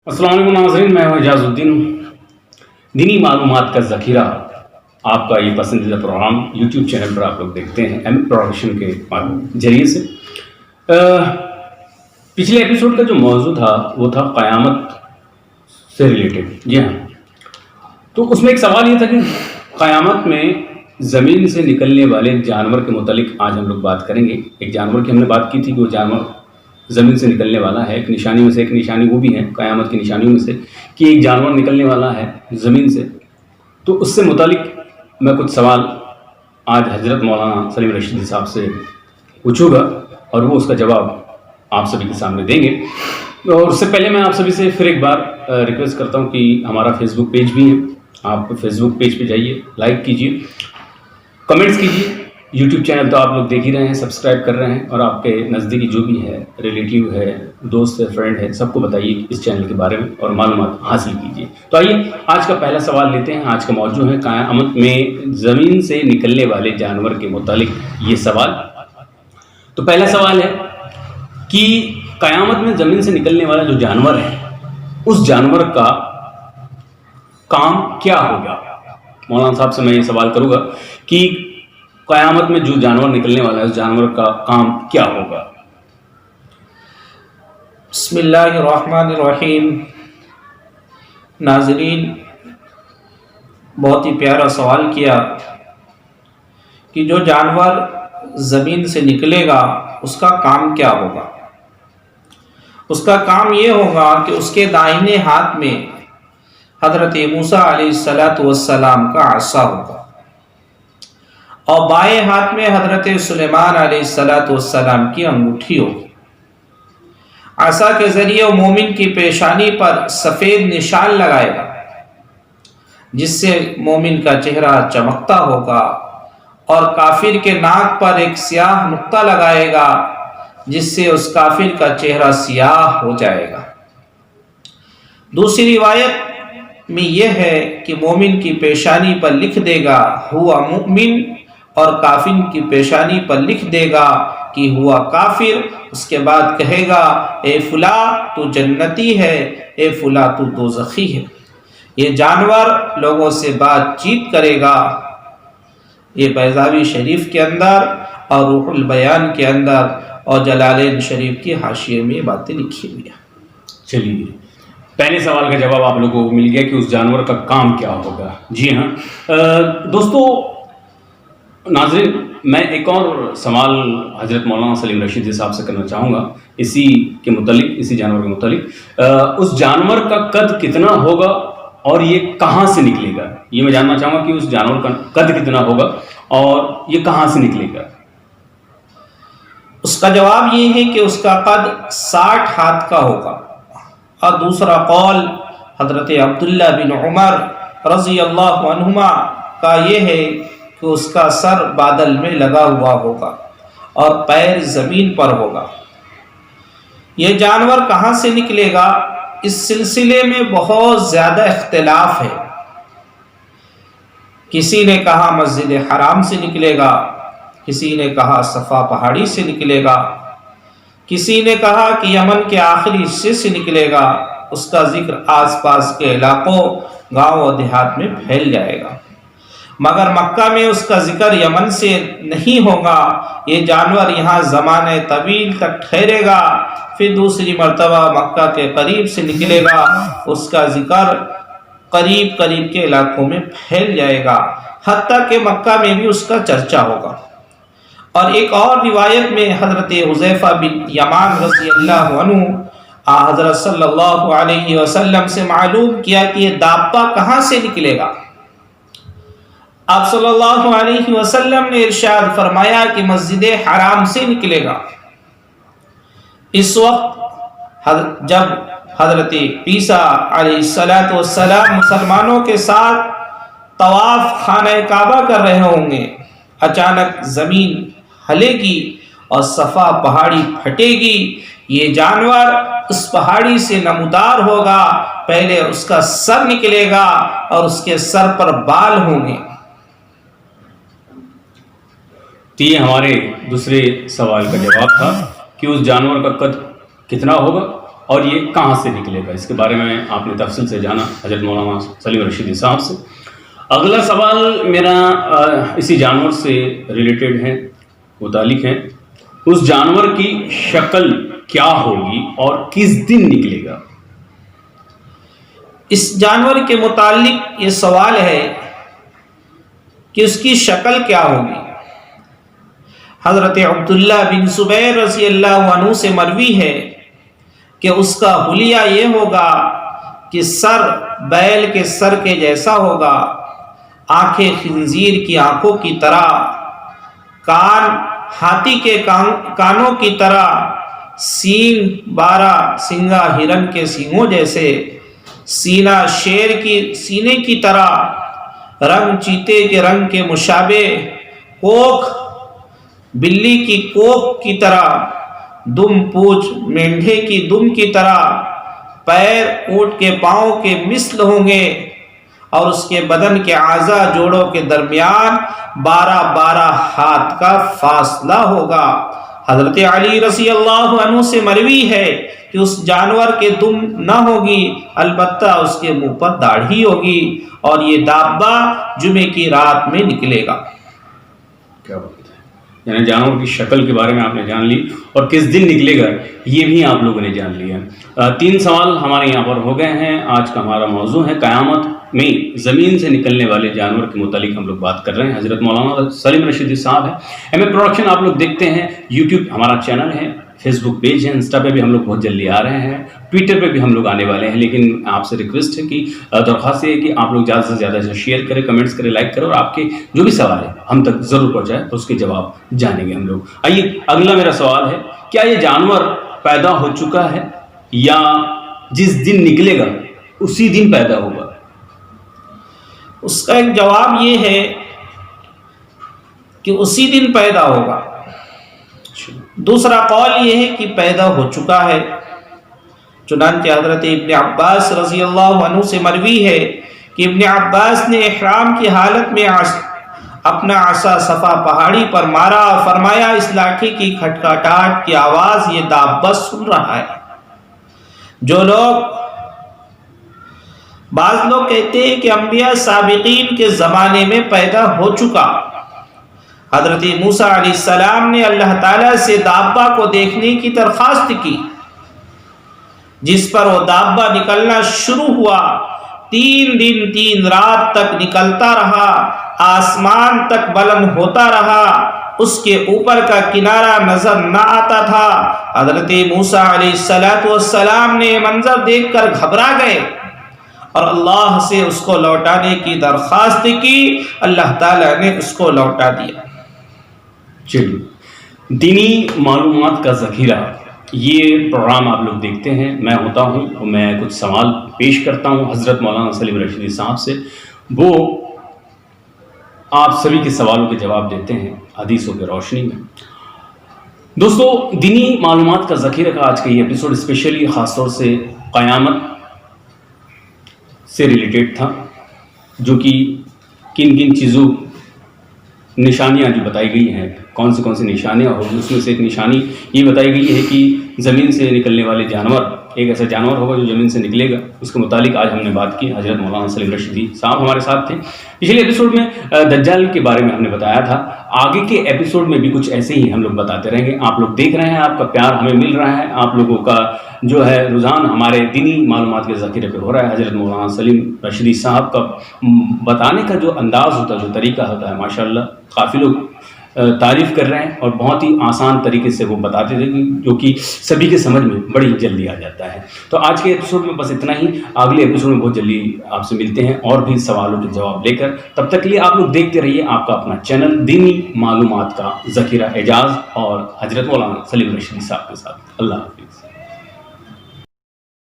السلام علیکم ناظرین، میں ہوں اعجاز الدین. دینی معلومات کا ذخیرہ آپ کا یہ پسندیدہ پروگرام یوٹیوب چینل پر آپ لوگ دیکھتے ہیں ایم پروڈکشن کے ذریعے سے. پچھلے ایپیسوڈ کا جو موضوع تھا وہ تھا قیامت سے ریلیٹڈ. جی ہاں، تو اس میں ایک سوال یہ تھا کہ قیامت میں زمین سے نکلنے والے جانور کے متعلق آج ہم لوگ بات کریں گے. ایک جانور کی ہم نے بات کی تھی کہ وہ جانور زمین سے نکلنے والا ہے. ایک نشانی میں سے ایک نشانی وہ بھی ہے قیامت کی نشانیوں میں سے کہ ایک جانور نکلنے والا ہے زمین سے. تو اس سے متعلق میں کچھ سوال آج حضرت مولانا سلیم رشیدی صاحب سے پوچھوں گا اور وہ اس کا جواب آپ سبھی کے سامنے دیں گے. اور اس سے پہلے میں آپ سبھی سے پھر ایک بار ریکویسٹ کرتا ہوں کہ ہمارا فیس بک پیج بھی ہے، آپ فیس بک پیج پہ جائیے، لائک کیجیے، کمنٹس کیجیے. یوٹیوب چینل تو آپ لوگ دیکھ ہی رہے ہیں، سبسکرائب کر رہے ہیں، اور آپ کے نزدیکی جو بھی ہے، ریلیٹیو ہے، دوست ہے، فرینڈ ہے، سب کو بتائیے اس چینل کے بارے میں اور معلومات حاصل کیجیے. تو آئیے آج کا پہلا سوال لیتے ہیں. آج کا موضوع ہے قیامت میں زمین سے نکلنے والے جانور کے متعلق یہ سوال. تو پہلا سوال ہے کہ قیامت میں زمین سے نکلنے والا جو جانور ہے اس جانور کا کام کیا ہوگا؟ مولانا صاحب سے میں یہ سوال کروں گا کہ قیامت میں جو جانور نکلنے والا ہے اس جانور کا کام کیا ہوگا؟ بسم اللہ الرحمن الرحیم. ناظرین، بہت ہی پیارا سوال کیا کہ جو جانور زمین سے نکلے گا اس کا کام کیا ہوگا. اس کا کام یہ ہوگا کہ اس کے دائنے ہاتھ میں حضرت موسیٰ علیہ السلام کا عصا ہوگا اور بائیں ہاتھ میں حضرت سلیمان علیہ السلام کی انگوٹھی ہوگی. عصا کے ذریعے وہ مومن کی پیشانی پر سفید نشان لگائے گا جس سے مومن کا چہرہ چمکتا ہوگا، اور کافر کے ناک پر ایک سیاہ نقطہ لگائے گا جس سے اس کافر کا چہرہ سیاہ ہو جائے گا. دوسری روایت میں یہ ہے کہ مومن کی پیشانی پر لکھ دے گا ہوا مؤمن، اور کافر کی پیشانی پر لکھ دے گا کہ ہوا کافر. اس کے بعد کہے گا اے فلاں تو جنتی ہے، اے فلاں تو دوزخی ہے. یہ جانور لوگوں سے بات چیت کرے گا. یہ بیضاوی شریف کے اندر اور روح البیان کے اندر اور جلالین شریف کی حاشیے میں باتیں لکھی ہوئی ہیں. چلیے، پہلے سوال کا جواب آپ لوگوں کو مل گیا کہ اس جانور کا کام کیا ہوگا. جی ہاں دوستو، ناظرین، میں ایک اور سوال حضرت مولانا سلیم رشیدی صاحب سے کرنا چاہوں گا اسی کے متعلق، اسی جانور کے متعلق. اس جانور کا قد کتنا ہوگا اور یہ کہاں سے نکلے گا؟ یہ میں جاننا چاہوں گا کہ اس جانور کا قد کتنا ہوگا اور یہ کہاں سے نکلے گا. اس کا جواب یہ ہے کہ اس کا قد 60 ہاتھ کا ہوگا. اور دوسرا قول حضرت عبداللہ بن عمر رضی اللہ عنہما کا یہ ہے کہ اس کا سر بادل میں لگا ہوا ہوگا اور پیر زمین پر ہوگا. یہ جانور کہاں سے نکلے گا، اس سلسلے میں بہت زیادہ اختلاف ہے. کسی نے کہا مسجد حرام سے نکلے گا، کسی نے کہا صفا پہاڑی سے نکلے گا، کسی نے کہا کہ یمن کے آخری حصے سے نکلے گا. اس کا ذکر آس پاس کے علاقوں، گاؤں و دیہات میں پھیل جائے گا، مگر مکہ میں اس کا ذکر یمن سے نہیں ہوگا. یہ جانور یہاں زمانے طویل تک ٹھہرے گا، پھر دوسری مرتبہ مکہ کے قریب سے نکلے گا. اس کا ذکر قریب کے علاقوں میں پھیل جائے گا، حتیٰ کہ مکہ میں بھی اس کا چرچا ہوگا. اور ایک اور روایت میں حضرت حذیفہ بن یمان رضی اللہ عنہ حضرت صلی اللہ علیہ وسلم سے معلوم کیا کہ یہ دابہ کہاں سے نکلے گا. آپ صلی اللہ علیہ وسلم نے ارشاد فرمایا کہ مسجد حرام سے نکلے گا. اس وقت جب حضرت عیسیٰ علیہ السلام مسلمانوں کے ساتھ طواف خانہ کعبہ کر رہے ہوں گے، اچانک زمین ہلے گی اور صفا پہاڑی پھٹے گی. یہ جانور اس پہاڑی سے نمودار ہوگا. پہلے اس کا سر نکلے گا اور اس کے سر پر بال ہوں گے. تو یہ ہمارے دوسرے سوال کا جواب تھا کہ اس جانور کا قد کتنا ہوگا اور یہ کہاں سے نکلے گا. اس کے بارے میں آپ نے تفصیل سے جانا حضرت مولانا سلیم رشیدی صاحب سے. اگلا سوال میرا اسی جانور سے ریلیٹڈ ہے، متعلق ہے. اس جانور کی شکل کیا ہوگی اور کس دن نکلے گا؟ اس جانور کے متعلق یہ سوال ہے کہ اس کی شکل کیا ہوگی. حضرت عبداللہ بن زبیر رضی اللہ عنہ سے مروی ہے کہ اس کا حلیہ یہ ہوگا کہ سر بیل کے سر کے جیسا ہوگا، آنکھیں خنزیر کی آنکھوں کی طرح، کان ہاتھی کے کانوں کی طرح، سینگ 12 سنگا ہرن کے سینگوں جیسے، سینہ شیر کی سینے کی طرح، رنگ چیتے کے رنگ کے مشابہ، کوکھ بلی کی کوکھ کی طرح، دم پوچھ مینڈھے کی دم کی طرح، پیر اونٹ کے پاؤں کے مثل ہوں گے، اور اس کے بدن کے اعضاء جوڑوں کے درمیان 12 ہاتھ کا فاصلہ ہوگا. حضرت علی رضی اللہ عنہ سے مروی ہے کہ اس جانور کے دم نہ ہوگی، البتہ اس کے منہ پر داڑھی ہوگی، اور یہ دابہ جمعے کی رات میں نکلے گا. کیا بات ہے، یعنی جانور کی شکل کے بارے میں آپ نے جان لی اور کس دن نکلے گا یہ بھی آپ لوگوں نے جان لیا. 3 سوال ہمارے یہاں پر ہو گئے ہیں. آج کا ہمارا موضوع ہے قیامت میں زمین سے نکلنے والے جانور کے متعلق ہم لوگ بات کر رہے ہیں. حضرت مولانا سلیم رشیدی صاحب ہیں. ایم اے پروڈکشن آپ لوگ دیکھتے ہیں، یوٹیوب ہمارا چینل ہے، فیس بک پیج ہے، انسٹا پہ بھی ہم لوگ بہت جلدی آ رہے ہیں، ٹویٹر پہ بھی ہم لوگ آنے والے ہیں. لیکن آپ سے ریکویسٹ ہے کہ درخواست یہ ہے کہ آپ لوگ زیادہ سے زیادہ شیئر کریں، کمنٹس کریں، لائک کریں، اور آپ کے جو بھی سوال ہے ہم تک ضرور پہنچائیں، اس کے جواب جانیں گے ہم لوگ. آئیے اگلا میرا سوال ہے، کیا یہ جانور پیدا ہو چکا ہے یا جس دن نکلے گا اسی دن پیدا ہوگا؟ اس کا ایک جواب یہ ہے کہ اسی دن پیدا ہوگا. دوسرا قول یہ ہے کہ پیدا ہو چکا ہے. چنانچہ حضرت ابن عباس رضی اللہ عنہ سے مروی ہے کہ ابن عباس نے احرام کی حالت میں اپنا عصا صفا پہاڑی پر مارا، فرمایا اس لاٹھی کی کھٹکھٹاہٹ کی آواز یہ دابہ سن رہا ہے. بعض لوگ کہتے ہیں کہ انبیاء سابقین کے زمانے میں پیدا ہو چکا. حضرت موسیٰ علیہ السلام نے اللہ تعالیٰ سے دابہ کو دیکھنے کی درخواست کی، جس پر وہ دابہ نکلنا شروع ہوا. 3 دن 3 رات تک نکلتا رہا، آسمان تک بلند ہوتا رہا، اس کے اوپر کا کنارہ نظر نہ آتا تھا. حضرت موسیٰ علیہ السلام نے منظر دیکھ کر گھبرا گئے اور اللہ سے اس کو لوٹانے کی درخواست کی. اللہ تعالیٰ نے اس کو لوٹا دیا. چلیے، دینی معلومات کا ذخیرہ، یہ پروگرام آپ لوگ دیکھتے ہیں. میں ہوتا ہوں اور میں کچھ سوال پیش کرتا ہوں حضرت مولانا سلیم رشیدی صاحب سے، وہ آپ سبھی کے سوالوں کے جواب دیتے ہیں حدیثوں کی روشنی میں. دوستو، دینی معلومات کا ذخیرہ کا آج کا یہ ایپیسوڈ اسپیشلی خاص طور سے قیامت سے ریلیٹڈ تھا، جو کہ کن چیزوں نشانیاں جو بتائی گئی ہیں، کون سی نشانیاں ہوگی. اس میں سے ایک نشانی یہ بتائی گئی ہے کہ زمین سے نکلنے والے جانور، ایک ایسا جانور ہوگا جو زمین سے نکلے گا. اس کے متعلق آج ہم نے بات کی. حضرت مولانا سلیم رشیدی صاحب ہمارے ساتھ تھے. پچھلے ایپیسوڈ میں دجال کے بارے میں ہم نے بتایا تھا. آگے کے ایپیسوڈ میں بھی کچھ ایسے ہی ہم لوگ بتاتے رہیں گے. آپ لوگ دیکھ رہے ہیں، آپ کا پیار ہمیں مل رہا ہے، آپ لوگوں کا جو ہے رجحان ہمارے دینی معلومات کے ذخیرے پہ ہو رہا ہے. حضرت مولانا سلیم رشیدی صاحب کا بتانے کا جو انداز ہوتا ہے، جو طریقہ ہوتا ہے، ماشاءاللہ کافی لوگ تعریف کر رہے ہیں، اور بہت ہی آسان طریقے سے وہ بتاتے تھے جو کہ سبھی کے سمجھ میں بڑی جلدی آ جاتا ہے. تو آج کے ایپیسوڈ میں بس اتنا ہی. اگلے ایپیسوڈ میں بہت جلدی آپ سے ملتے ہیں اور بھی سوالوں کے جواب لے کر. تب تک کے لیے آپ لوگ دیکھتے رہیے آپ کا اپنا چینل دینی معلومات کا ذخیرہ اعجاز اور حضرت مولانا سلیم رشیدی صاحب کے ساتھ. اللہ حافظ.